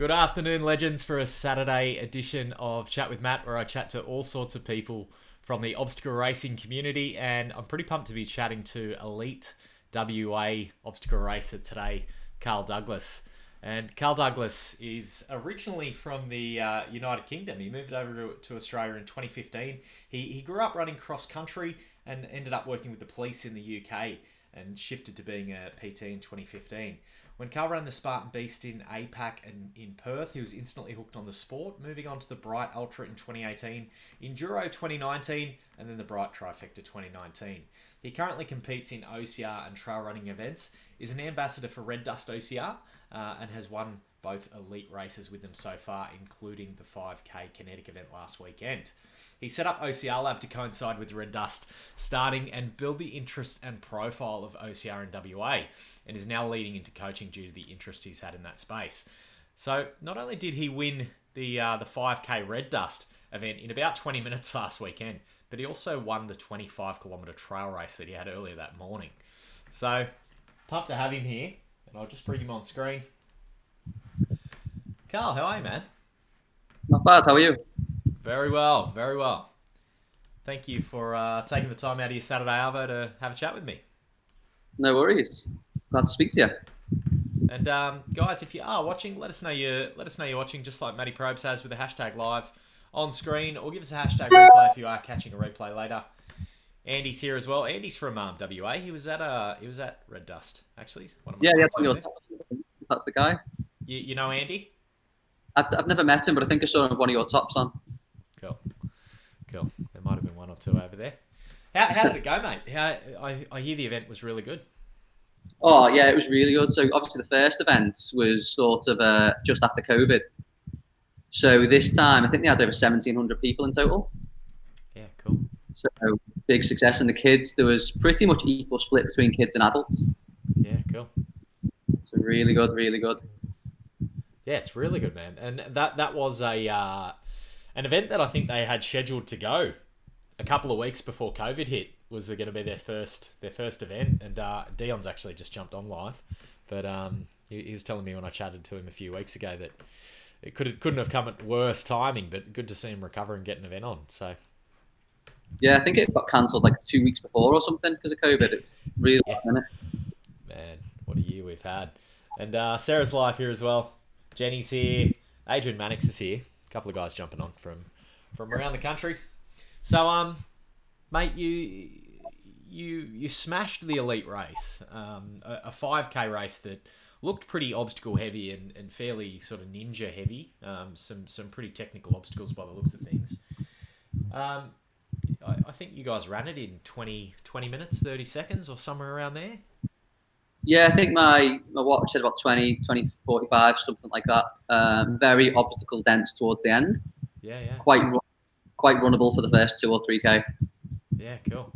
Good afternoon, legends, for a Saturday edition of Chat with Matt, where I chat to all sorts of people from the obstacle racing community, and I'm pretty pumped to be chatting to elite WA obstacle racer today, Carl Douglas. And Carl Douglas is originally from the United Kingdom. He moved over to Australia in 2015. He grew up running cross country and ended up working with the police in the UK and shifted to being a PT in 2015. When Carl ran the Spartan Beast in APAC and in Perth, he was instantly hooked on the sport, moving on to the Bright Ultra in 2018, Enduro 2019, and then the Bright Trifecta 2019. He currently competes in OCR and trail running events, is an ambassador for Red Dust OCR, and has won both elite races with them so far, including the 5K kinetic event last weekend. He set up OCR Lab to coincide with Red Dust starting and build the interest and profile of OCR in WA, and is now leading into coaching due to the interest he's had in that space. So not only did he win the 5K Red Dust event in about 20 minutes last weekend, but he also won the 25-kilometre trail race that he had earlier that morning. So pumped to have him here, and I'll just bring him on screen. Carl, how are you, man? Not bad, how are you? Very well, very well. Thank you for taking the time out of your Saturday arvo to have a chat with me. No worries. Glad to speak to you. And guys, if you are watching, let us know you're watching, just like Matty Probes has with the hashtag live on screen, or give us a hashtag replay if you are catching a replay later. Andy's here as well. Andy's from WA. He was at Red Dust actually. Yeah, it's on your top. That's the guy. You know Andy? I've never met him, but I think I saw him with one of your tops on. Cool. There might have been one or two over there. How did it go, mate? I hear the event was really good. Oh, yeah, it was really good. So obviously the first event was sort of just after COVID. So this time, I think they had over 1,700 people in total. Yeah, cool. So big success. And the kids, there was pretty much equal split between kids and adults. Yeah, cool. So really good, really good. Yeah, it's really good, man. And that was an event that I think they had scheduled to go a couple of weeks before COVID hit. Was going to be their first event, and Dion's actually just jumped on live, but he was telling me when I chatted to him a few weeks ago that it couldn't have come at worse timing, but good to see him recover and get an event on. So yeah, I think it got cancelled like 2 weeks before or something because of COVID. It was really yeah. last minute. Man, what a year we've had. And Sarah's live here as well. Jenny's here. Adrian Mannix is here. A couple of guys jumping on from around the country. So mate, you smashed the elite race, a 5K race that looked pretty obstacle heavy and fairly sort of ninja heavy. Some pretty technical obstacles by the looks of things. I think you guys ran it in 20 minutes, 30 seconds or somewhere around there. Yeah, I think my watch said about 20, 45, something like that. Very obstacle dense towards the end. Yeah. Quite runnable for the first 2 or 3K. Yeah, cool.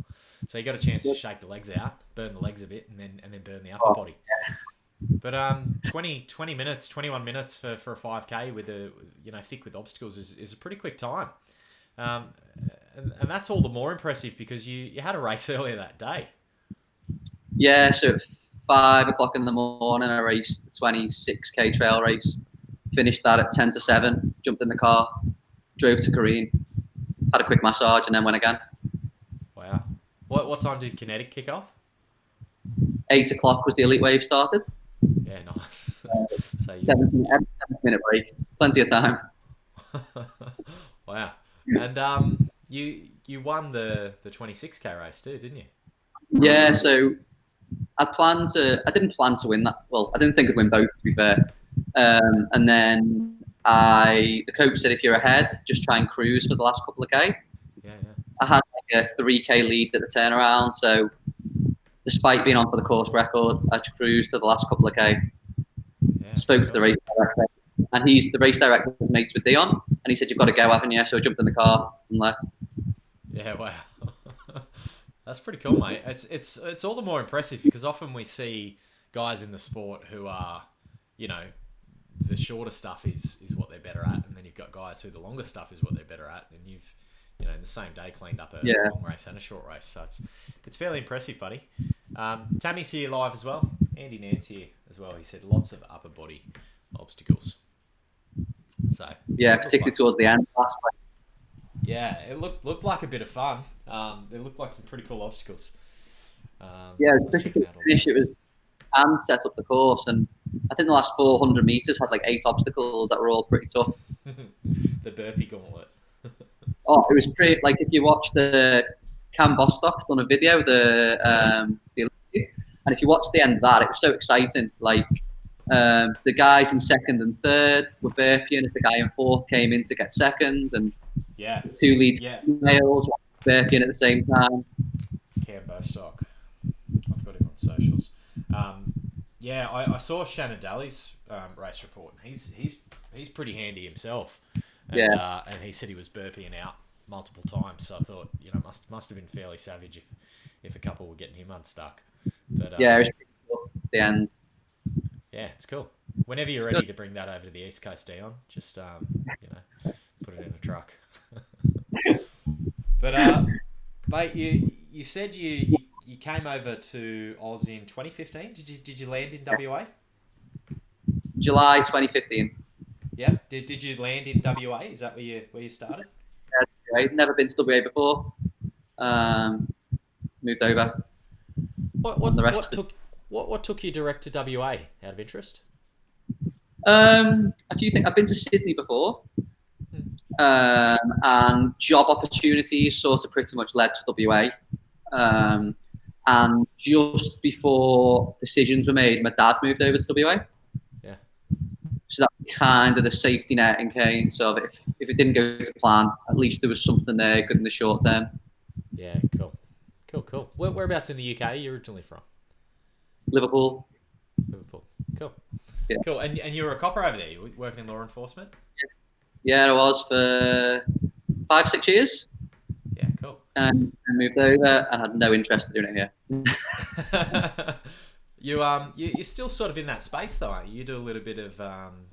So you got a chance to shake the legs out, burn the legs a bit, and then burn the upper body. Yeah. But 20 minutes, 21 minutes for a 5K with thick with obstacles is a pretty quick time. And that's all the more impressive because you had a race earlier that day. Yeah, so at 5 o'clock in the morning, I raced the 26K trail race. Finished that at 10 to 7, jumped in the car, drove to Korean, had a quick massage, and then went again. Wow. What time did kinetic kick off? 8 o'clock was the elite wave started. Yeah, nice. So 7-minute break, plenty of time. Wow. And you won the 26K race too, didn't you? Yeah, so I didn't plan to win that. Well, I didn't think I'd win both, to be fair. And then the coach said, if you're ahead, just try and cruise for the last couple of K. Yeah. I had like a 3K lead at the turnaround, so despite being on for the course record, I cruised to the last couple of K. Yeah, Spoke to the race director, and the race director was mates with Dion, and he said, "You've got to go, haven't you?" So I jumped in the car and left. Yeah, wow. That's pretty cool, mate. It's all the more impressive because often we see guys in the sport who are, the shorter stuff is what they're better at, and then you've got guys who the longer stuff is what they're better at, and you've in the same day cleaned up a long race and a short race. So it's fairly impressive, buddy. Tammy's here live as well. Andy Nance here as well. He said lots of upper body obstacles. So Yeah, particularly towards the end. Last one. yeah, it looked like a bit of fun. It looked like some pretty cool obstacles. Yeah, I it was was pretty checking good out all finish. the It was events. and set up the course, and I think the last 400 meters had like 8 obstacles that were all pretty tough. The burpee gauntlet. Oh, it was pretty. Like if you watch the Cam Bostock's done a video, the Olympic, and if you watch the end of that, it was so exciting. Like the guys in second and third were burpeeing as the guy in fourth came in to get second, and Yeah, the two lead yeah. males were burpeeing at the same time. Cam Bostock. I've got him on socials. Um, yeah, I saw Shannon Daly's race report, and he's pretty handy himself, Yeah, and he said he was burping out multiple times. So I thought, must have been fairly savage if a couple were getting him unstuck. But yeah, it was pretty tough at the end. yeah, it's cool. Whenever you're ready to bring that over to the East Coast, Dion, just put it in a truck. But mate, you said you came over to Oz in 2015. Did you land in WA? July 2015. Yeah. Did you land in WA? Is that where you started? Yeah, I'd never been to WA before. Um, Moved over, What and the what what rest. took what took you direct to WA out of interest? A few things. I've been to Sydney before, Hmm. and job opportunities sort of pretty much led to WA. Um, and just before decisions were made, my dad moved over to WA. Yeah. So that kind of the safety net in case of if it didn't go to plan, at least there was something there good in the short term. Yeah. Cool. Cool. Whereabouts in the UK are you originally from? Liverpool. Liverpool. Cool. Yeah. Cool. And you were a copper over there. You were working in law enforcement. Yeah, I was for 5, 6 years. Yeah. Cool. And I moved over and had no interest in doing it here. You're still sort of in that space though, aren't you? You do a little bit of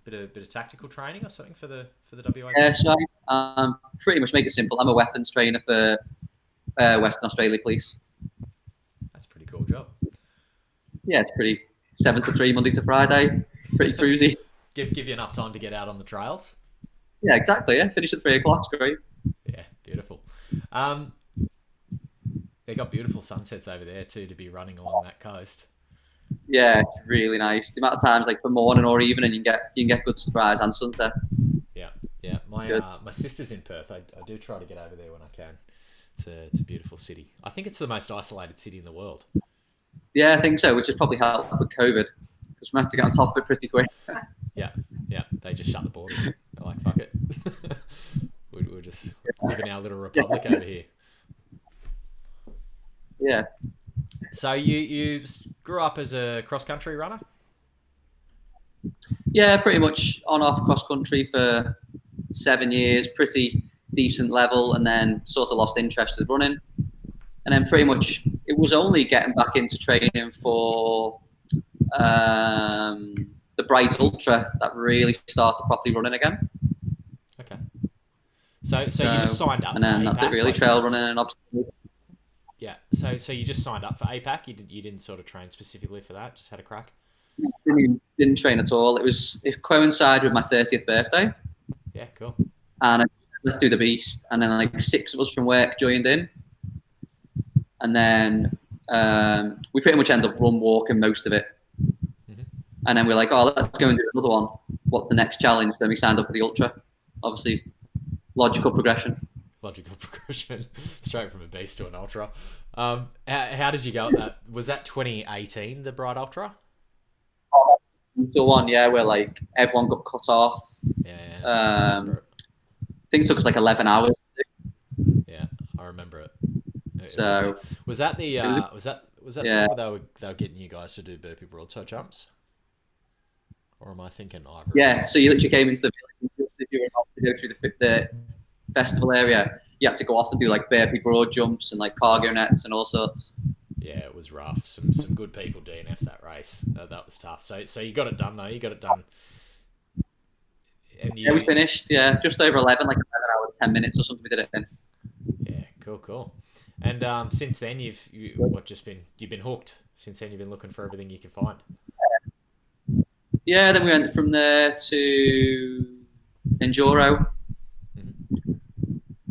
bit of tactical training or something for the WA Yeah, team. so pretty much make it simple. I'm a weapons trainer for Western Australia Police. That's a pretty cool job. Yeah, it's pretty 7 to 3 Monday to Friday. Pretty cruisy. Give you enough time to get out on the trails. Yeah, exactly. Yeah, finish at 3 o'clock. It's great. Yeah, beautiful. They got beautiful sunsets over there too to be running along that coast. Yeah, it's really nice. The amount of times like for morning or evening you can get good sunrise and sunset. Yeah, yeah. My sister's in Perth. I do try to get over there when I can. It's a beautiful city. I think it's the most isolated city in the world. Yeah, I think so, which has probably helped with COVID because we managed to get on top of it pretty quick. Yeah, yeah. They just shut the borders. They're like, fuck it. We're just living our little republic over here. Yeah. So you grew up as a cross country runner? Yeah, pretty much on off cross country for 7 years, pretty decent level, and then sort of lost interest with running. And then pretty much it was only getting back into training for the Bright Ultra that really started properly running again. Okay. So you just signed up and for then APAC? that's it really, trail running and obstacles. Yeah. So you just signed up for APAC? You didn't sort of train specifically for that? Just had a crack? Didn't train at all. It coincided with my 30th birthday, Yeah, cool. and let's do the beast. And then like 6 of us from work joined in, and then we pretty much ended up walking most of it. Mm-hmm. And then we're like, oh, let's go and do another one. What's the next challenge? Then we signed up for the ultra. Obviously, logical progression. Logical progression, straight from a beast to an ultra. How did you go at that? Was that 2018, the Bright Ultra? So one, yeah, where like everyone got cut off. Yeah. I think it took us like 11 hours. Yeah, I remember it. So was that the was that the yeah. one where they were getting you guys to do burpee broadside jumps? Or am I thinking Ivory? Yeah, so you literally came into the village. If you were about to go through the festival area, you had to go off and do like burpee broad jumps and like cargo nets and all sorts. Yeah, it was rough. Some good people DNF that race. That was tough. So you got it done though. You got it done. And Yeah, we finished. Yeah, just over 11, like 11 hours, 10 minutes or something. We did it in. Yeah, cool. And since then you've been hooked. Since then you've been looking for everything you can find. Yeah, then we went from there to Enduro.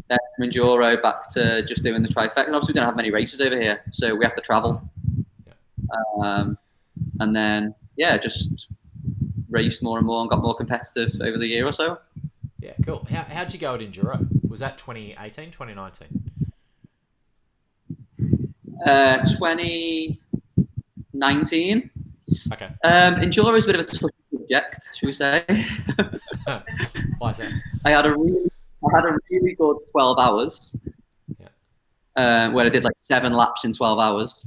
Then from Enduro back to just doing the trifecta. And obviously we don't have many races over here, so we have to travel. And then, yeah, just raced more and more and got more competitive over the year or so. Yeah, cool. How'd you go at Enduro? Was that 2018, 2019? 2019. Okay. Enduro is a bit of a tough subject, should we say? Why is that? I had a really good 12 hours. Yeah. Where I did like 7 laps in 12 hours.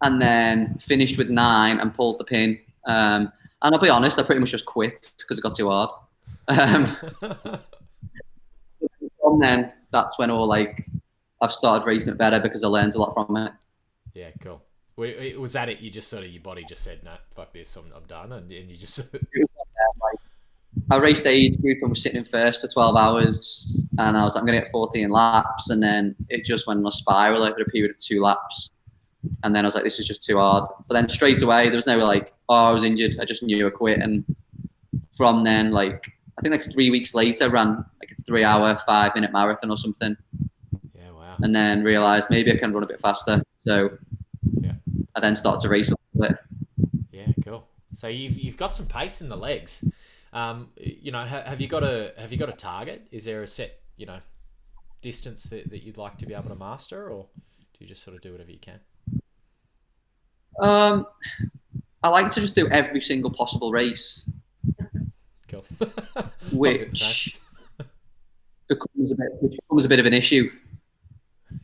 And then finished with 9 and pulled the pin. And I'll be honest, I pretty much just quit because it got too hard. From then, that's when I've started racing it better because I learned a lot from it. Yeah, cool. Was that it? You just sort of, your body just said, no, fuck this, I'm done, and you just... I raced the age group and was sitting in first for 12 hours, and I was like, I'm going to get 14 laps, and then it just went on a spiral over a period of 2 laps. And then I was like, this is just too hard. But then straight away, there was no like, oh, I was injured. I just knew I quit. And from then, I think 3 weeks later, I ran like a 3-hour, 5-minute marathon or something. Yeah, wow. And then realized maybe I can run a bit faster. So yeah, I then started to race a little bit. Yeah, cool. So you've got some pace in the legs. Have you got a target? Is there a set, distance that you'd like to be able to master, or do you just sort of do whatever you can? I like to just do every single possible race. Cool. which becomes a bit of an issue.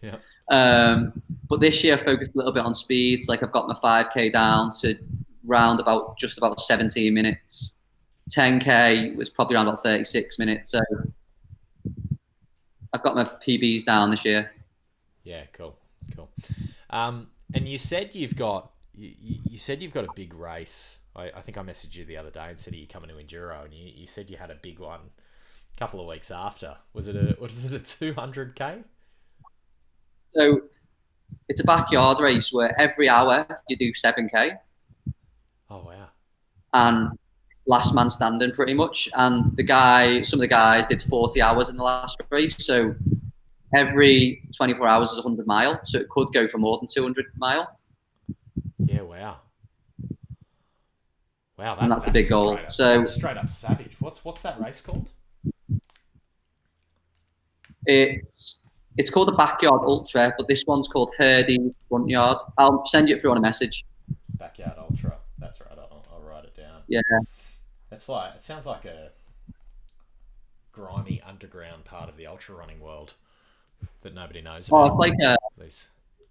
Yeah. But this year I focused a little bit on speeds. Like I've got my 5K down to just about 17 minutes. 10K was probably around about 36 minutes. So I've got my PBs down this year. Yeah, cool. And you said you've got a big race. I think I messaged you the other day and said, are you coming to Enduro? And you said you had a big one a couple of weeks after. Was it a 200K? So it's a backyard race where every hour you do 7K. Oh, wow. And last man standing pretty much. And some of the guys did 40 hours in the last race. So every 24 hours is 100 mile. So it could go for more than 200 mile. Yeah, wow. Wow, that's the big goal. That's straight up savage. What's that race called? It's called the Backyard Ultra, but this one's called Hurdy Front Yard. I'll send you it through on a message. Backyard Ultra. That's right. I'll write it down. Yeah. It sounds like a grimy underground part of the ultra running world that nobody knows about. Oh, it's like it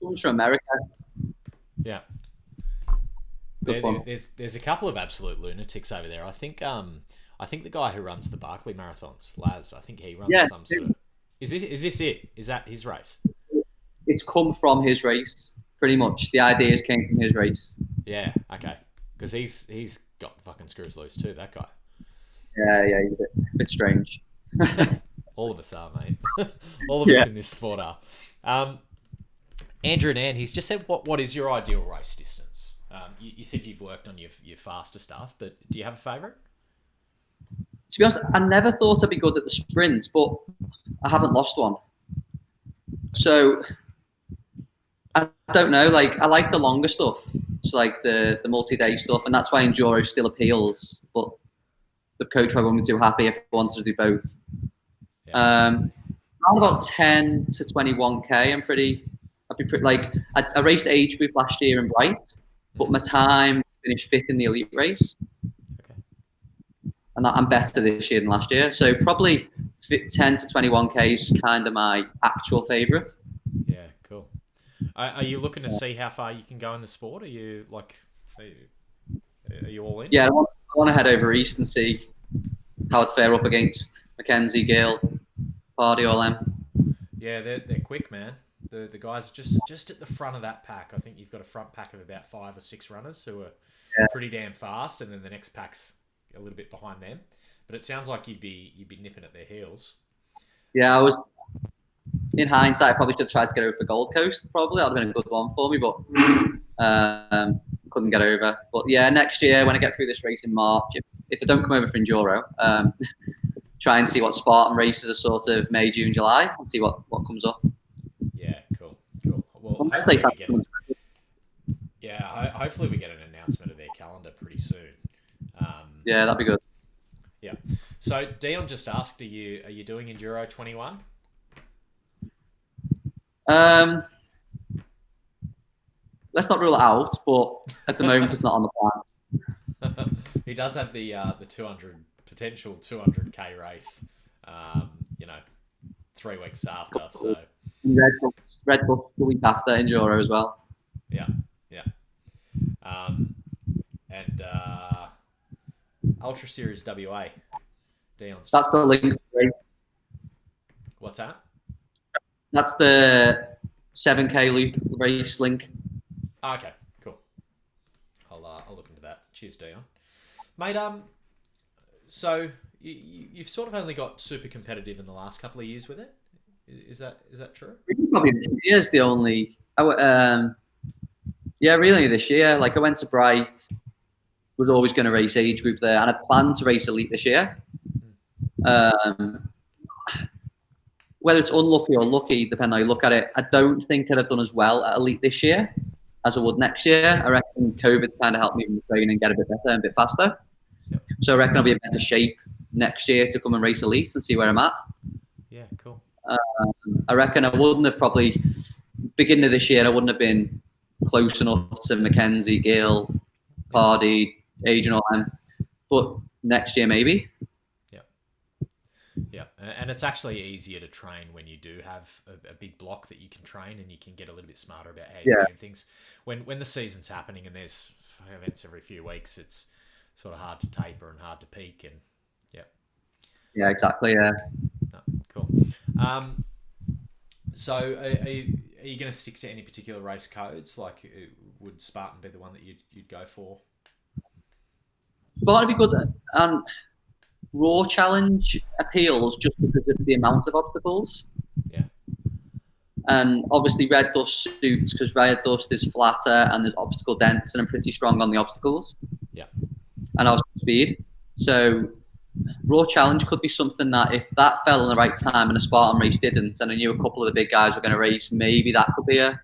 comes from America. Yeah. There's a couple of absolute lunatics over there. I think the guy who runs the Barkley marathons, Laz, I think he runs some sort of... Is this it? Is that his race? It's come from his race, pretty much. The ideas came from his race. Yeah, okay. Because he's got fucking screws loose too, that guy. Yeah, he's a bit strange. All of us are, mate. All of us in this sport are. Andrew and Ann, he's just said, what is your ideal race distance? You said you've worked on your faster stuff, but do you have a favourite? To be honest, I never thought I'd be good at the sprint, but I haven't lost one. So I don't know. Like I like the longer stuff. It's like the multi-day stuff, and that's why Enduro still appeals. But the coach probably wouldn't be too happy if I wanted to do both. Yeah. Around about 10 to 21K, I'd be pretty like I raced age group last year in Bright, but my time finished 5th in the elite race. And I'm better this year than last year. So probably 10 to 21K is kind of my actual favourite. Yeah, cool. Are you looking to see how far you can go in the sport? Are you all in? Yeah, I want to head over east and see how I'd fare up against Mackenzie, Gill, Hardy, all them. Yeah, they're quick, man. The guys just at the front of that pack. I think you've got a front pack of about 5 or 6 runners who are pretty damn fast, and then the next pack's a little bit behind them, but it sounds like you'd be nipping at their heels. Yeah, I was. In hindsight, I probably should have tried to get over for Gold Coast. Probably that'd have been a good one for me, but couldn't get over. But yeah, next year when I get through this race in March, if I don't come over for Enduro, try and see what Spartan races are sort of May, June, July, and see what comes up. Yeah, cool. Well, hopefully we get an announcement of their calendar pretty soon. Yeah, that'd be good. Yeah. So Dion just asked, are you doing Enduro 21? Let's not rule it out, but at the moment it's not on the plan. He does have the 200 200k race. 3 weeks after. So Red Bull the week after Enduro as well. Yeah. And Ultra Series WA. Dion's. That's the link race. What's that? That's the 7k loop race link. Oh, okay, cool. I'll look into that. Cheers, Dion. Mate, so you've sort of only got super competitive in the last couple of years with it. Is that true? Probably this year is the only. Yeah, really this year. Like I went to Bright, was always going to race age group there, and I planned to race elite this year. Whether it's unlucky or lucky, depending on how you look at it, I don't think I'd have done as well at elite this year as I would next year. I reckon COVID kind of helped me in the training get a bit better and a bit faster. Yep. So I reckon I'll be in better shape next year to come and race elite and see where I'm at. Yeah, cool. I reckon I wouldn't have probably, beginning of this year, I wouldn't have been close enough to Mackenzie, Gill, Hardy, Adrian, all them. But next year, maybe. Yeah, and it's actually easier to train when you do have a big block that you can train, and you can get a little bit smarter about how you're doing things. When the season's happening and there's events every few weeks, it's sort of hard to taper and hard to peak, and yeah, exactly. Yeah. Oh, cool. So are you going to stick to any particular race codes? Like, would Spartan be the one that you'd go for? Spartan would be good. Raw challenge appeals just because of the amount of obstacles. Yeah. And obviously Red Dust suits because Red Dust is flatter and there's obstacle dense, and I'm pretty strong on the obstacles. Yeah. And I was speed. So raw challenge could be something that if that fell in the right time and a Spartan race didn't, and I knew a couple of the big guys were going to race, maybe that could be a.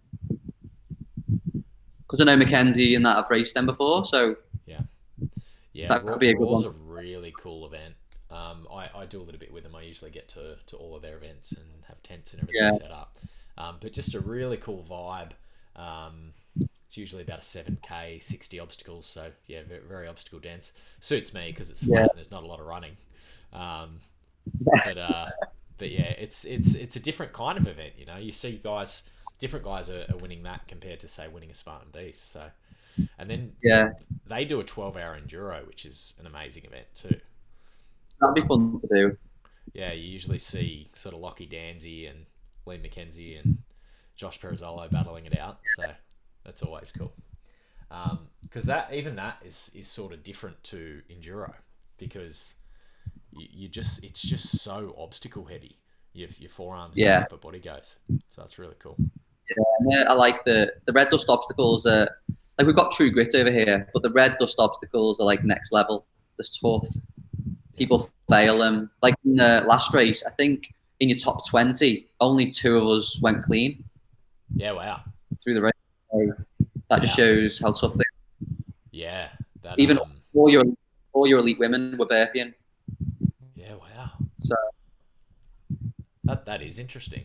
Because I know Mackenzie and that have raced them before, so yeah, that could be a good one. Raw's a really cool event. I do a little bit with them. I usually get to all of their events and have tents and everything set up. But just a really cool vibe. It's usually about a 7k, 60 obstacles. So yeah, very, very obstacle dense. Suits me because it's flat and there's not a lot of running. But yeah, it's a different kind of event. You know, you see different guys are winning that compared to say winning a Spartan Beast. So, and then they do a 12-hour enduro, which is an amazing event too. That'd be fun to do. Yeah, you usually see sort of Lockie Danzy and Lee McKenzie and Josh Perizzolo battling it out, so that's always cool. Because that is sort of different to enduro because it's just so obstacle heavy. Your forearms and upper body goes, so that's really cool. Yeah, I like the Red Dust obstacles. Like we've got True Grit over here, but the Red Dust obstacles are like next level. They're tough. People fail them. Like in the last race, I think in your top 20, only 2 of us went clean. Yeah, wow. Through the race. So that just shows how tough they are. Yeah. That, even all your elite women were burping. Yeah, wow. So that is interesting.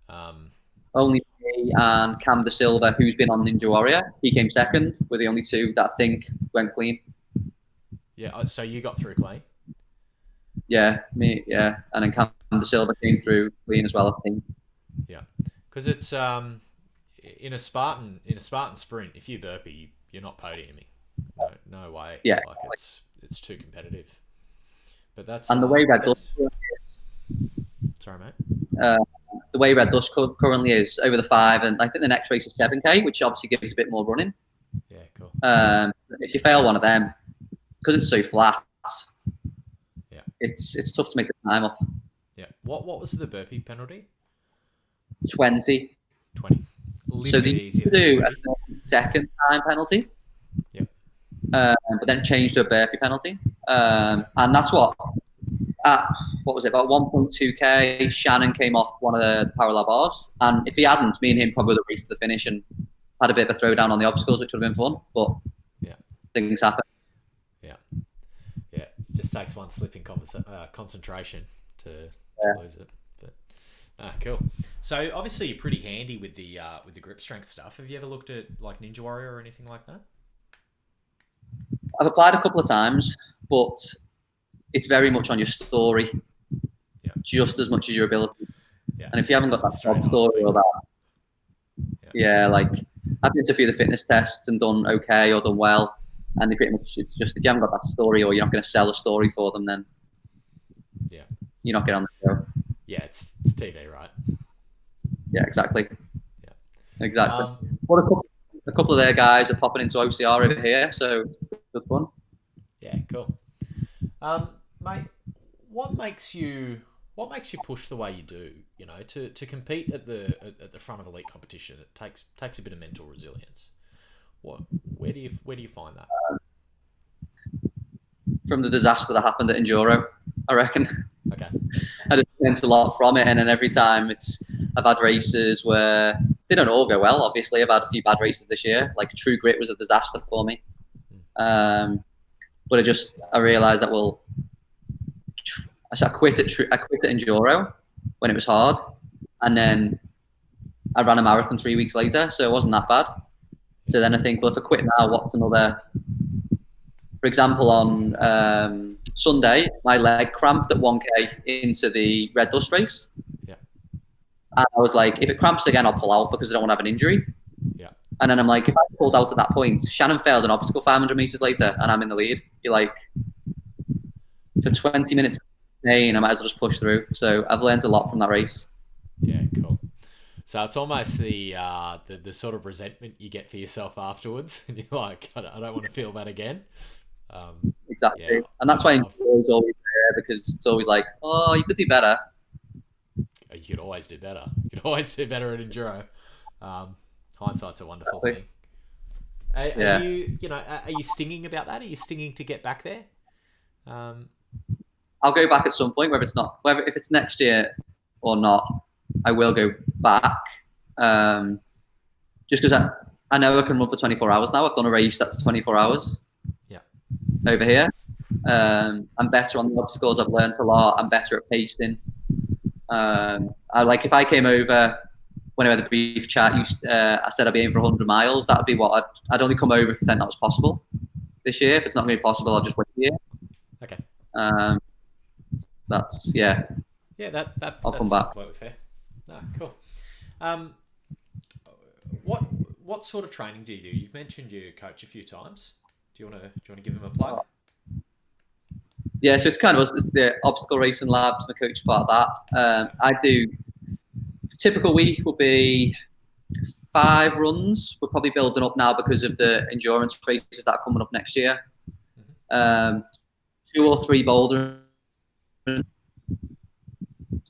Only me and Cam De Silva, who's been on Ninja Warrior, he came second. We're the only 2 that I think went clean. Yeah, so you got through clean? Yeah, me, yeah. And then Cam De Silva came through clean as well, I think. Yeah. Because it's in a Spartan sprint, if you burpee, you're not podiuming. No way. Yeah. Like it's too competitive. But that's and the way Red Dust is. Sorry, mate. The way Red Dust currently is over the 5, and I think the next race is 7k, which obviously gives a bit more running. Yeah, cool. If you fail one of them, because it's so flat, it's tough to make the time up. Yeah. What was the burpee penalty? 20. 20. So they used to do a second time penalty. Yep. But then changed to a burpee penalty. And that's what was it, about 1.2k, Shannon came off one of the parallel bars, and if he hadn't, me and him probably would have raced to the finish and had a bit of a throwdown on the obstacles, which would have been fun, but yeah, things happen. Yeah, it just takes one slip in concentration to lose it. But cool. So obviously you're pretty handy with the grip strength stuff. Have you ever looked at like Ninja Warrior or anything like that? I've applied a couple of times, but it's very much on your story, just as much as your ability. Yeah. And if you haven't got that top story or that, like I've been to a few of the fitness tests and done okay or done well, and they pretty much, it's just if you haven't got that story or you're not going to sell a story for them, then you're not getting on the show. Yeah, it's TV, right? Yeah, exactly. Yeah, exactly. What a couple of their guys are popping into OCR over here, so good fun. Yeah, cool. Mate, what makes you push the way you do? You know, to compete at the front of elite competition, it takes a bit of mental resilience. Where do you find that? From the disaster that happened at Enduro, I reckon. Okay. I just learned a lot from it, and then every time I've had races where they don't all go well. Obviously, I've had a few bad races this year. Like True Grit was a disaster for me. But I realised that I quit at Enduro when it was hard, and then I ran a marathon 3 weeks later, so it wasn't that bad. So then I think, well, if I quit now, what's another? For example, on Sunday, my leg cramped at 1k into the Red Dust race. Yeah. And I was like, if it cramps again, I'll pull out because I don't want to have an injury. Yeah. And then I'm like, if I pulled out at that point, Shannon failed an obstacle 500 meters later, and I'm in the lead. You're like, for 20 minutes of pain, I might as well just push through. So I've learned a lot from that race. Yeah, cool. So it's almost the sort of resentment you get for yourself afterwards, and you're like, I don't want to feel that again. Exactly. Yeah, and that's why Enduro is always there, because it's always like, oh, you could do better. You could always do better. You could always do better at Enduro. Hindsight's a wonderful thing. Are you stinging about that? Are you stinging to get back there? I'll go back at some point, whether if it's next year or not, I will go back. Just because I know I can run for 24 hours now. I've done a race that's 24 hours. Yeah. Over here. I'm better on the obstacles. I've learned a lot. I'm better at pacing. If I came over when I had the brief chat, I said I'd be aiming for 100 miles. That would be what I'd only come over if I think that was possible this year. If it's not going to be possible, I'll just wait a year. Okay. That's yeah. Yeah, I'll come back. Completely fair. No, cool. What sort of training do you do? You've mentioned you coach a few times. Do you want to give them a plug? Yeah, so it's the obstacle racing labs, and the coach part of that. I do. Typical week will be 5 runs. We're probably building up now because of the endurance races that are coming up next year. 2 or 3 boulder,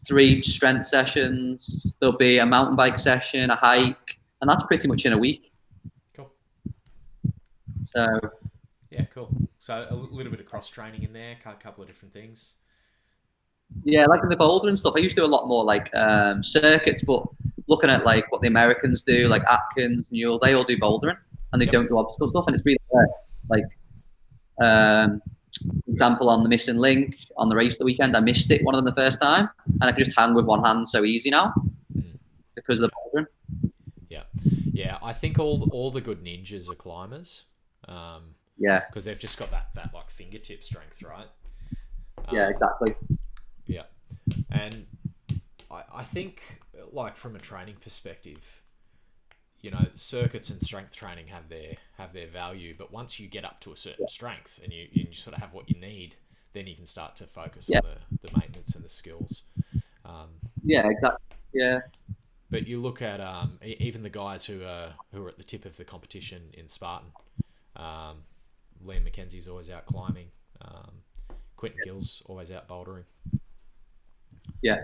3 strength sessions. There'll be a mountain bike session, a hike, and that's pretty much in a week. Cool. So. Yeah, cool. So a little bit of cross training in there, a couple of different things. Yeah, like in the boulder and stuff. I used to do a lot more like circuits, but looking at like what the Americans do, like Atkins, Newell, they all do bouldering and they don't do obstacle stuff, and it's really example on the missing link on the race the weekend. I missed it one of them the first time, and I can just hang with one hand so easy now because of the bouldering. Yeah. I think all the good ninjas are climbers. Yeah, because they've just got that like fingertip strength, right? Yeah, exactly. Yeah, and I think like from a training perspective, circuits and strength training have their value, but once you get up to a certain strength and you sort of have what you need, then you can start to focus on the maintenance and the skills. Yeah, exactly. Yeah. But you look at even the guys who are at the tip of the competition in Spartan. Liam McKenzie's always out climbing. Quentin Gill's always out bouldering. Yeah,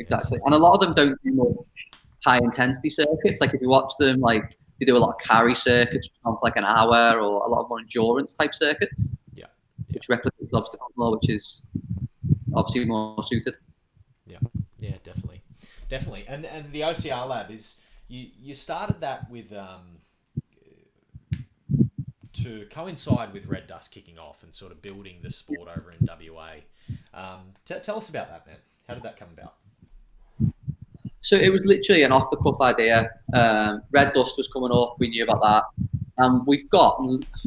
exactly. And a lot of them don't do more high intensity circuits. Like if you watch them, like they do a lot of carry circuits for like an hour, or a lot of more endurance type circuits. Yeah. which replicates obstacles more, which is obviously more suited. Yeah, definitely. And the OCR Lab is you started that with to coincide with Red Dust kicking off and sort of building the sport over in WA. Tell us about that, man. How did that come about? So it was literally an off-the-cuff idea. Red Dust was coming up. We knew about that. And we've got,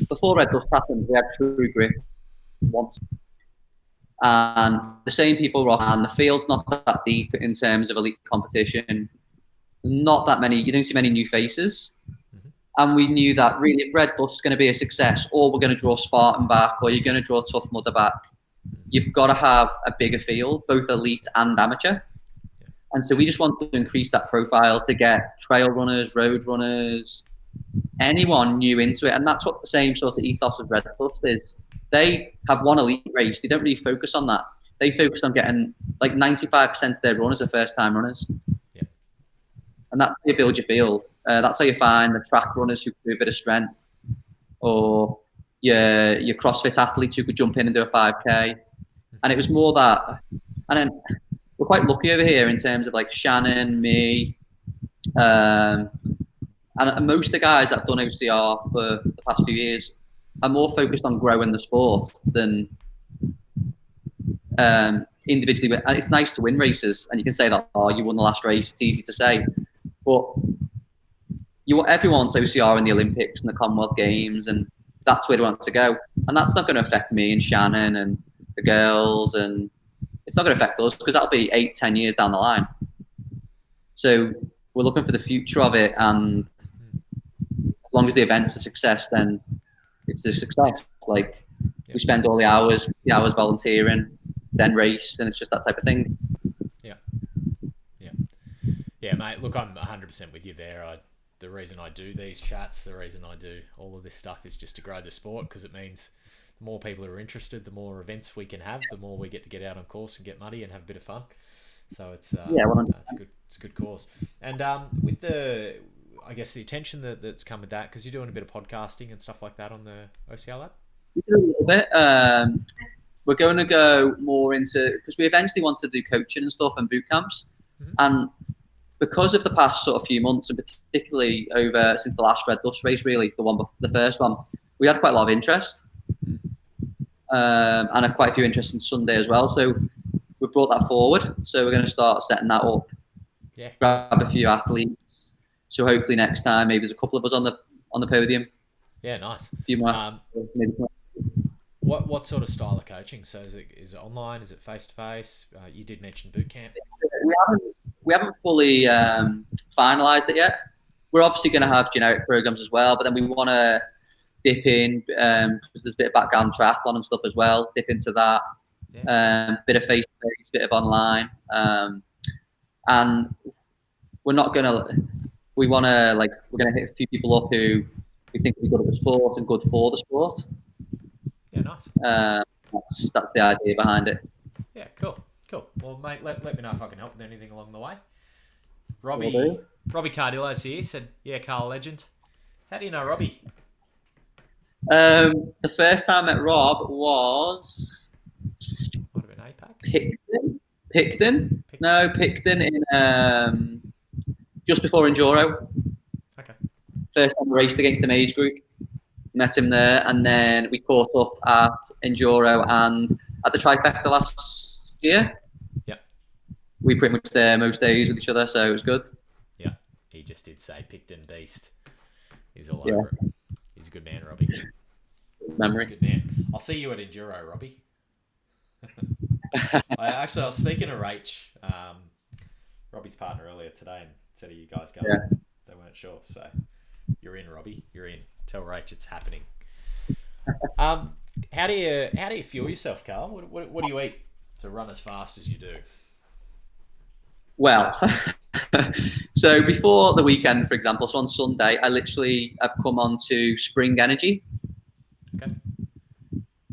before Red Dust happened, we had True Grit once. And the same people rock, and the field's not that deep in terms of elite competition. Not that many, you don't see many new faces. Mm-hmm. And we knew that really if Red Dust is going to be a success, or we're going to draw Spartan back, or you're going to draw Tough Mudder back, you've got to have a bigger field, both elite and amateur. And so we just wanted to increase that profile to get trail runners, road runners, anyone new into it. And that's what the same sort of ethos of Red Dust is. They have one elite race. They don't really focus on that. They focus on getting like 95% of their runners are first-time runners. Yeah. And that's how you build your field. That's how you find the track runners who do a bit of strength, or your CrossFit athletes who could jump in and do a 5K. And it was more that. And then we're quite lucky over here in terms of like Shannon, me, and most of the guys that have done OCR for the past few years are more focused on growing the sport than individually. And it's nice to win races, and you can say that, oh, you won the last race. It's easy to say, but everyone's OCR in the Olympics and the Commonwealth Games, and that's where they want to go. And that's not going to affect me and Shannon and the girls, and it's not going to affect us because that'll be 8-10 years down the line. So we're looking for the future of it, and as long as the event's a success, then it's a success. Like we spend all the hours volunteering, then race, and it's just that type of thing. Yeah, mate. Look, I'm 100% with you there. The reason I do these chats, the reason I do all of this stuff is just to grow the sport, because it means the more people are interested, the more events we can have, the more we get to get out on course and get muddy and have a bit of fun. So it's good. It's a good cause. And with the, I guess, the attention that's come with that, because you're doing a bit of podcasting and stuff like that on the OCR Lab. We do a little bit. We're going to go more into, because we eventually want to do coaching and stuff and boot camps, and because of the past sort of few months, and particularly over since the last Red Dust race, really the first one, we had quite a lot of interest. And quite a few interests on Sunday as well. So we brought that forward. So we're going to start setting that up. Yeah. Grab a few athletes. So hopefully next time, maybe there's a couple of us on the podium. Yeah, nice. A few more. What sort of style of coaching? So is it online? Is it face to face? You did mention boot camp. We haven't fully finalised it yet. We're obviously going to have generic programs as well, but then we want to dip in, because there's a bit of background triathlon and stuff as well, dip into that, bit of face-to-face, bit of online, and we're going to hit a few people up who we think will be good at the sport and good for the sport. Yeah, nice. That's the idea behind it. Yeah, cool. Well, mate, let me know if I can help with anything along the way. Robbie Cardillos here said, yeah, Carl legend. How do you know Robbie? The first time I met Rob was might have been APAC. Picton. No, Picton in just before Enduro. Okay. First time I raced against him age group. Met him there, and then we caught up at Enduro and at the Trifecta last year. Yeah. We pretty much there most days with each other, so it was good. Yeah. He just did say Picton Beast. He's all over it. He's a good man, Robbie. Memory. He's a good man. I'll see you at Enduro, Robbie. I was speaking to Rach, Robbie's partner, earlier today, and said, "Are you guys going?" Yeah. They weren't sure, so you're in, Robbie. You're in. Tell Rach it's happening. How do you fuel yourself, Carl? What do you eat to run as fast as you do? Well, so before the weekend, for example, so on Sunday, I literally have come on to Spring Energy, okay,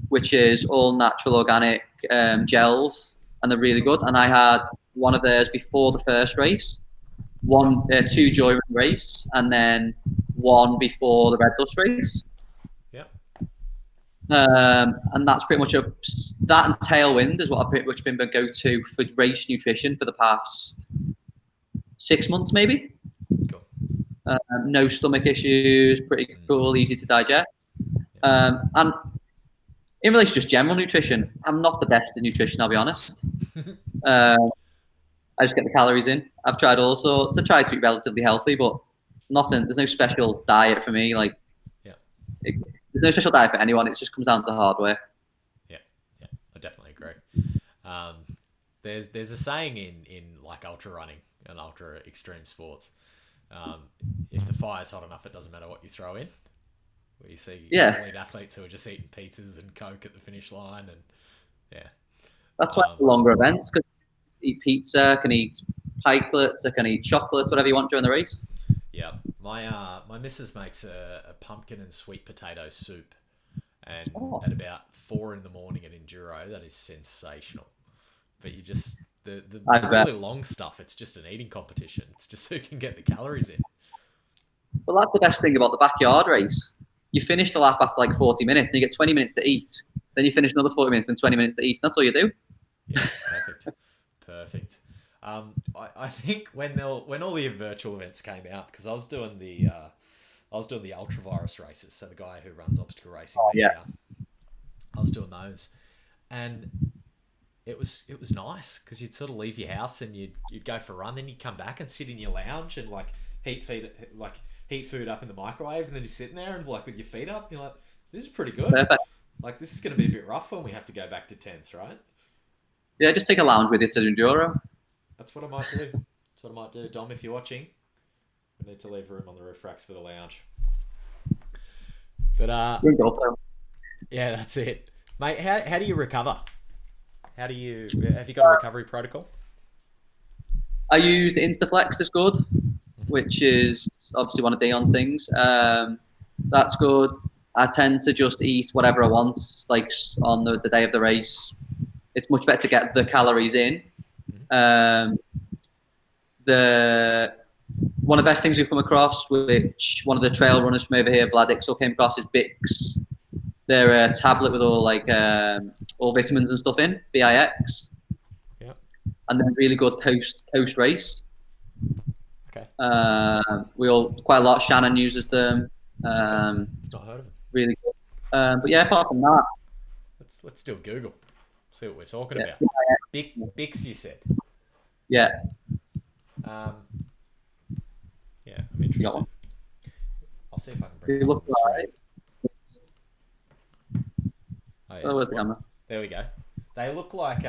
which is all natural organic gels, and they're really good. And I had one of theirs before the first race, two during the race, and then one before the Red Dust race. Yeah. And that's pretty much that and tailwind is what I've pretty much been my go-to for race nutrition for the past 6 months, maybe. Cool. No stomach issues, pretty cool, easy to digest. And in relation to just general nutrition, I'm not the best at nutrition, I'll be honest. I just get the calories in. I've tried all sorts. I try to eat relatively healthy, but nothing. There's no special diet for me. Like, there's no special diet for anyone. It just comes down to hard work. Yeah, I definitely agree. There's a saying in like ultra running and ultra extreme sports. If the fire's hot enough, it doesn't matter what you throw in. Where you see elite athletes who are just eating pizzas and Coke at the finish line, and that's why the longer events. Cause eat pizza, I can eat pikelets, I can eat chocolates, whatever you want during the race. Yeah, my missus makes a pumpkin and sweet potato soup, and at about 4 a.m. at Enduro, that is sensational. But you just the really long stuff. It's just an eating competition. It's just who can get the calories in. Well, that's the best thing about the backyard race. You finish the lap after like 40 minutes, and you get 20 minutes to eat. Then you finish another 40 minutes, and 20 minutes to eat. And that's all you do. Yeah, perfect. I think when all the virtual events came out, because I was doing the ultravirus races, so the guy who runs obstacle racing, I was doing those, and it was nice because you'd sort of leave your house and you'd go for a run, then you'd come back and sit in your lounge and like heat food up in the microwave, and then you're sitting there and like with your feet up, you're like, this is pretty good. Perfect. Like, this is going to be a bit rough when we have to go back to tents, right? Yeah, just take a lounge with you to Enduro. That's what I might do. Dom, if you're watching, we need to leave room on the roof racks for the lounge. But yeah, that's it, mate. How do you recover? Have you got a recovery protocol? I used Instaflex is good, which is obviously one of Dion's things. That's good. I tend to just eat whatever I want, like on the day of the race. It's much better to get the calories in. One of the best things we've come across, which one of the trail runners from over here, Vlad Ixel, came across, is Bix. They're a tablet with all vitamins and stuff in, BIX. Yeah. And they're really good post race. Okay. Quite a lot. Shannon uses them. Not heard of them. Really good. But yeah, apart from that, let's do a Google. See what we're talking about. Bix, you said. Yeah. Yeah, I'm interested. I'll see if I can bring it up on the screen. Oh, yeah. Where's the camera? There we go. They look like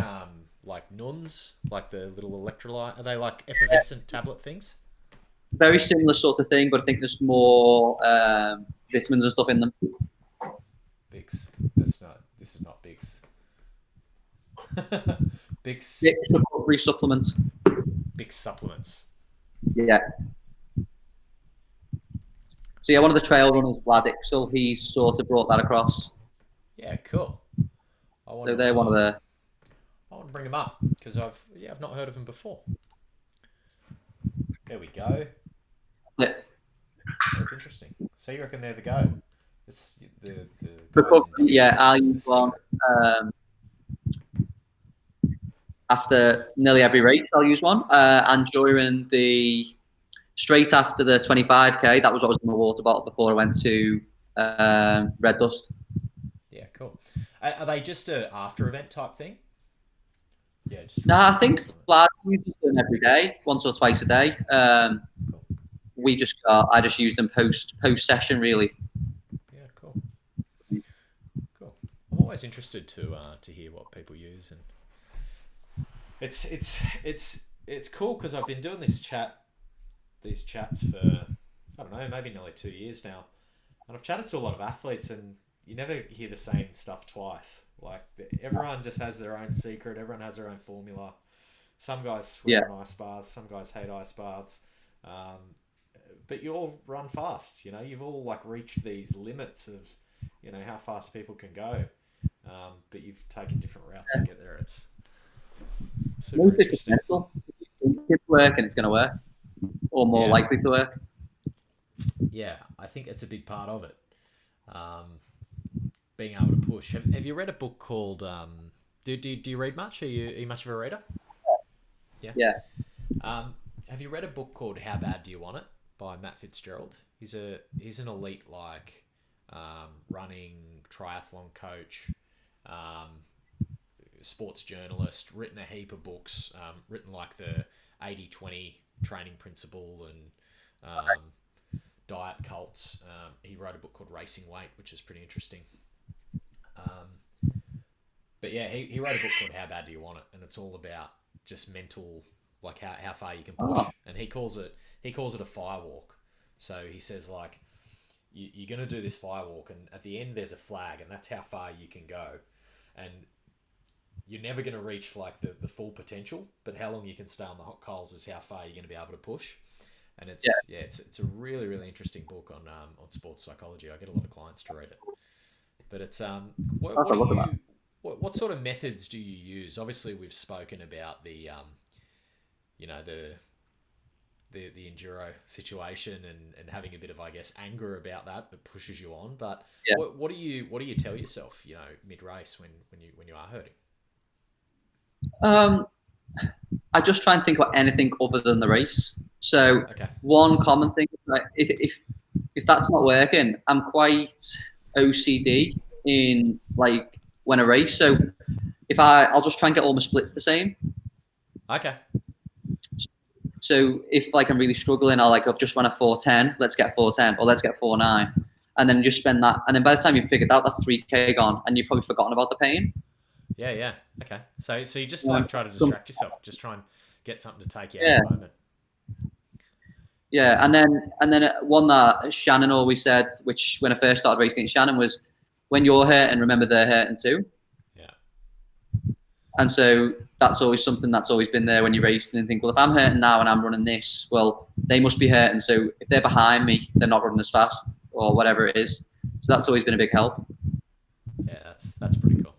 nuns, like the little electrolyte. Are they like effervescent tablet things? Very similar sort of thing, but I think there's more vitamins and stuff in them. Bix. This is not Bix. Bix recovery supplements. Bix supplements. Yeah. So yeah, one of the trail runners, Vlad Ixel, he's sort of brought that across. Yeah, cool. So they're one of the. I want to bring them up because I've not heard of them before. There we go. Yeah. That's interesting. So you reckon they're the go? Yeah, I use one. After nearly every race, I'll use one. And straight after the 25k, that was what was in my water bottle before I went to Red Dust. Yeah, cool. Are they just a after event type thing? Yeah, just. No, I think Vlad uses them every day, once or twice a day. Cool. I just use them post session, really. Yeah, cool. Cool. I'm always interested to hear what people use, and it's cool because I've been doing these chats for, I don't know, maybe nearly 2 years now, and I've chatted to a lot of athletes, and you never hear the same stuff twice. Like, everyone just has their own secret. Everyone has their own formula. Some guys swear on ice baths. Some guys hate ice baths. But you all run fast. You know, you've all like reached these limits of, you know, how fast people can go. But you've taken different routes to get there. It's super interesting. It's work and it's going to work, or more likely to work. Yeah, I think it's a big part of it. being able to push. Have you read a book called do you read much? Are you much of a reader? Yeah. Yeah. Have you read a book called How Bad Do You Want It by Matt Fitzgerald? He's an elite running triathlon coach, sports journalist, written a heap of books, written like the 80-20 training principle and diet cults. He wrote a book called Racing Weight, which is pretty interesting. But yeah, he wrote a book called How Bad Do You Want It? And it's all about just mental, like how far you can push. And he calls it a fire walk. So he says like, you're going to do this fire walk, and at the end there's a flag, and that's how far you can go. And you're never going to reach like the full potential, but how long you can stay on the hot coals is how far you're going to be able to push. And it's a really, really interesting book on sports psychology. I get a lot of clients to read it. But it's what sort of methods do you use? Obviously, we've spoken about the enduro situation and having a bit of, I guess, anger about that pushes you on. But what do you tell yourself, mid race when you are hurting? I just try and think about anything other than the race. So one common thing, if that's not working, I'm quite OCD in like when I race. So if I'll just try and get all my splits the same. Okay. So if like I'm really struggling, I've just run a 4:10. Let's get 4:10, or let's get 4:9, and then just spend that. And then by the time you've figured out, that's 3K gone, and you've probably forgotten about the pain. Yeah. Okay. So you just try to distract yourself, just try and get something to take you out of the moment. Yeah, and then one that Shannon always said, which when I first started racing, Shannon was, when you're hurting, remember they're hurting too. Yeah. And so that's always something that's always been there when you're racing, and think, well, if I'm hurting now and I'm running this, well, they must be hurting. So if they're behind me, they're not running as fast or whatever it is. So that's always been a big help. Yeah, that's pretty cool.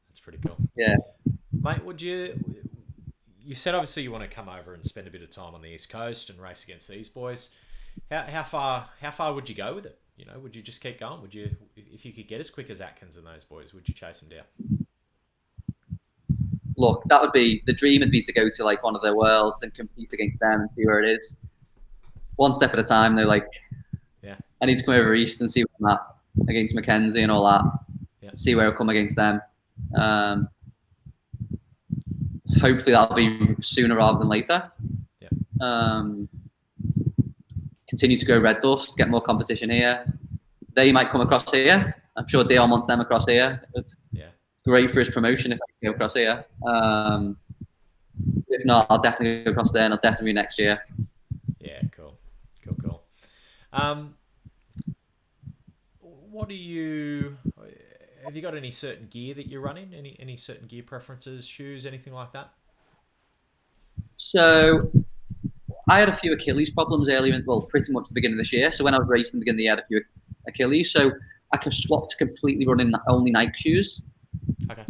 That's pretty cool. Yeah. Mate, you said obviously you want to come over and spend a bit of time on the East Coast and race against these boys. How far would you go with it? Would you just keep going? Would you, if you could get as quick as Atkins and those boys, would you chase them down? Look, that would be the dream. Would be to go to like one of their worlds and compete against them and see where it is. One step at a time. They're like, I need to come over east and see where I'm at against Mackenzie and all that. Yeah. See where I come against them. Hopefully that'll be sooner rather than later. Yeah. Continue to go Red Dust, get more competition here. They might come across here. I'm sure Dion wants them across here. Yeah. Great for his promotion if I go across here. If not, I'll definitely go across there, and I'll definitely be next year. Yeah, cool. Have you got any certain gear that you're running? Any certain gear preferences, shoes, anything like that? So I had a few Achilles problems earlier, pretty much the beginning of this year. So when I was racing at the beginning of the year, I had a few Achilles. So I can swap to completely running only Nike shoes. Okay.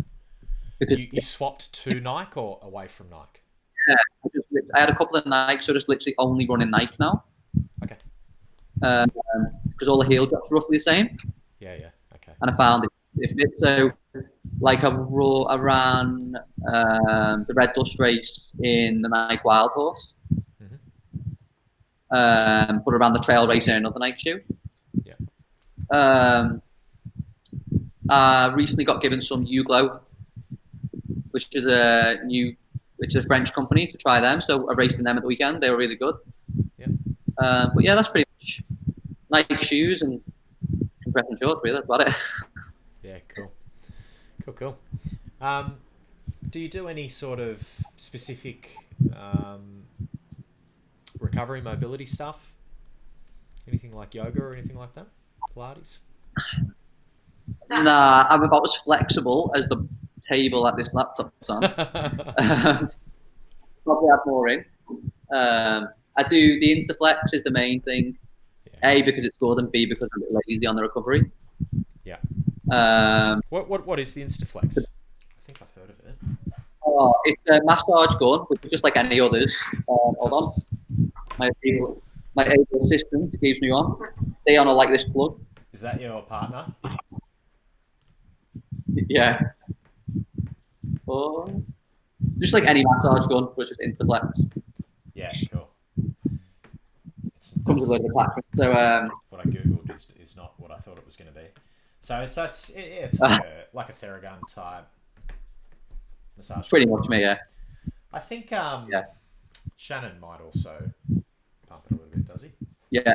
Because you swapped to Nike or away from Nike? Yeah, I had a couple of Nike, so just literally only running Nike now. Okay. Because all the heel drops are roughly the same. Yeah. Okay. And I found it fits. So, like I ran the Red Dust race in the Nike Wild Horse. Mm-hmm. But around the trail race in another Nike shoe. Yeah. I recently got given some Uglo, which is a French company, to try them. So I raced in them at the weekend. They were really good. Yeah. But yeah, that's pretty much Nike shoes and compression shorts. Really, that's about it. Yeah, cool. Do you do any sort of specific recovery mobility stuff? Anything like yoga or anything like that? Pilates? Nah, I'm about as flexible as the table that this laptop's on. Probably add more in. I do the Instaflex is the main thing. Yeah. A, because it's good, and B, because I'm a bit lazy on the recovery. Yeah. What is the Instaflex? I think I've heard of it. Oh, it's a massage gun, which is just like any others. Hold on. My able assistant keeps me on. They on like this plug. Is that your partner? Yeah. Or just like any massage gun, but just Instaflex. Yeah, cool. Comes with a load of attachments. So what I googled is not what I thought it was going to be. So it's like a Theragun type massage. pretty much me, yeah. I think Yeah. Shannon might also pump it a little bit, does he? Yeah.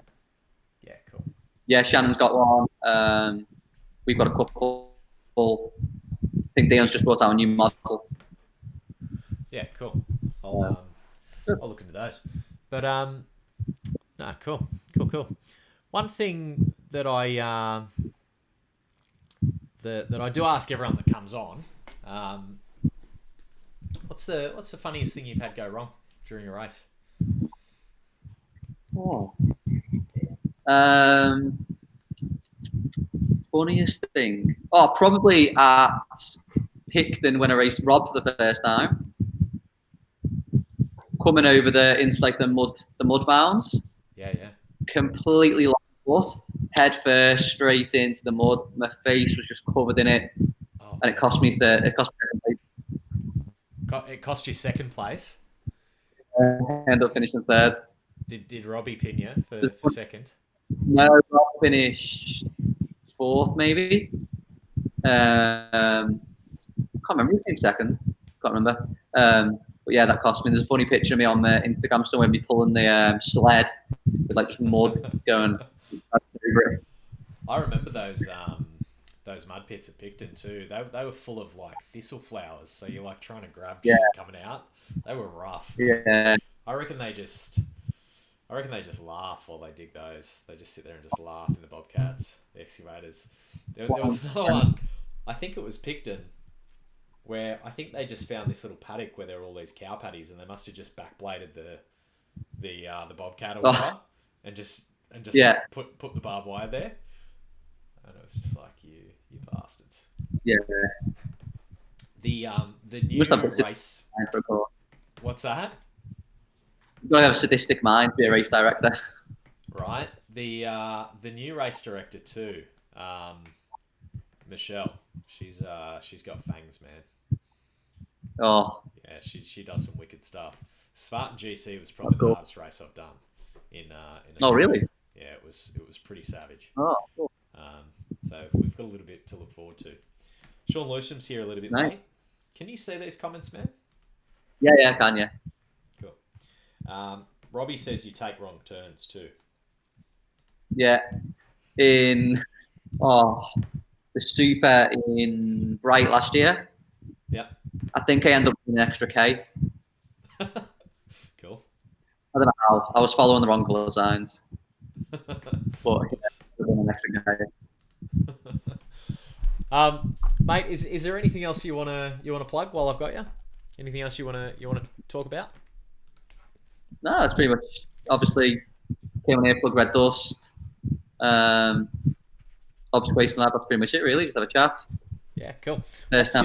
Yeah, cool. Yeah, Shannon's got one. We've got a couple. I think Dion's just brought out a new model. Yeah, cool. I'll look into those. But no, cool. One thing that I that I do ask everyone that comes on, what's the funniest thing you've had go wrong during a race? Oh. Funniest thing. Oh, probably at Picton when I raced Rob for the first time. Coming over there into like the mud bounds. Yeah. Completely lost foot, head first, straight into the mud. My face was just covered in it, Oh, and it cost me It cost me. it cost you second place. Ended up finishing third. Did Robbie pin you for second? No, Rob finished fourth, maybe. Can't remember who came second. Can't remember. But yeah, that cost me. There's a funny picture of me on the Instagram somewhere, me pulling the sled with like just mud going over it. I remember those mud pits at Picton too. They were full of like thistle flowers, so you're like trying to grab shit coming out. They were rough. Yeah. I reckon they just laugh while they dig those. They just sit there and just laugh in the bobcats, the excavators. There was another one. I think it was Picton, where I think they just found this little paddock where there were all these cow patties, and they must have just backbladed the bobcat or whatever, and just put the barbed wire there. And it was just like you bastards. Yeah. The new race. What's that? You've got to have a sadistic mind to be a race director. Right. The new race director too, Michelle. She's got fangs, man. Oh. Yeah, she does some wicked stuff. Spartan GC was probably the hardest race I've done in Oh, really? Yeah, it was pretty savage. Oh, cool. So we've got a little bit to look forward to. Sean Lewisham's here a little bit late. Can you see these comments, man? Yeah, I can, yeah. Cool. Robbie says you take wrong turns too. Yeah. In the super in Bright last year. Yeah. I think I ended up with an extra K. Cool. I don't know how. I was following the wrong colour signs. But an extra K. Mate, is there anything else you wanna plug while I've got you? Anything else you wanna talk about? No, that's pretty much. Obviously, came on here, plug Red Dust. Obstacle Racing Lab. That's pretty much it, really. Just have a chat. Yeah, cool. What's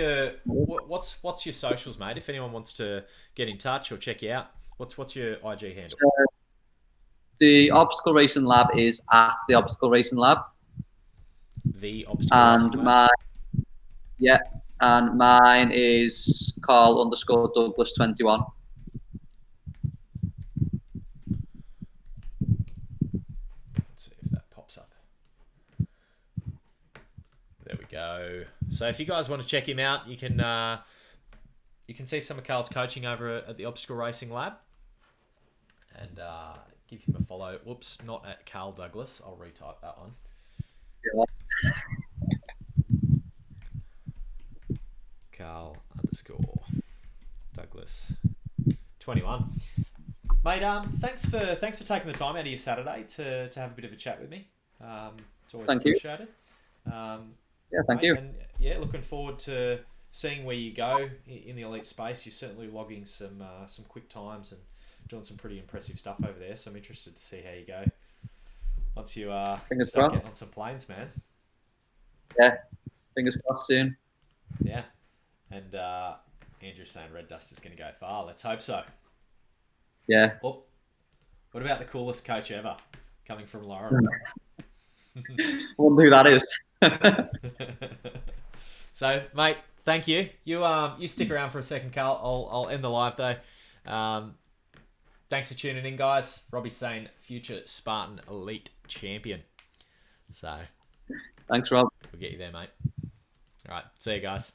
your socials, mate? If anyone wants to get in touch or check you out, what's your IG handle? The Obstacle Racing Lab is at the Obstacle Racing Lab. The Obstacle Racing Lab. And mine is Carl_Douglas21. Let's see if that pops up. There we go. So if you guys want to check him out, you can see some of Carl's coaching over at the Obstacle Racing Lab, and give him a follow. Whoops, not at Carl Douglas. I'll retype that one. Yeah. Carl_Douglas21. Mate, thanks for taking the time out of your Saturday to have a bit of a chat with me. It's always appreciated. Yeah, thank you. And yeah, looking forward to seeing where you go in the elite space. You're certainly logging some quick times and doing some pretty impressive stuff over there. So I'm interested to see how you go once you start getting on some planes, man. Yeah, fingers crossed soon. Yeah, and Andrew's saying Red Dust is going to go far. Let's hope so. Yeah. Oh, what about the coolest coach ever coming from Lauren? I wonder who that is. So, mate, thank you. You stick around for a second, Carl. I'll end the live though. Thanks for tuning in, guys. Robbie's saying future Spartan Elite champion. So, Thanks, Rob. we'll get you there, mate. All right, see you guys.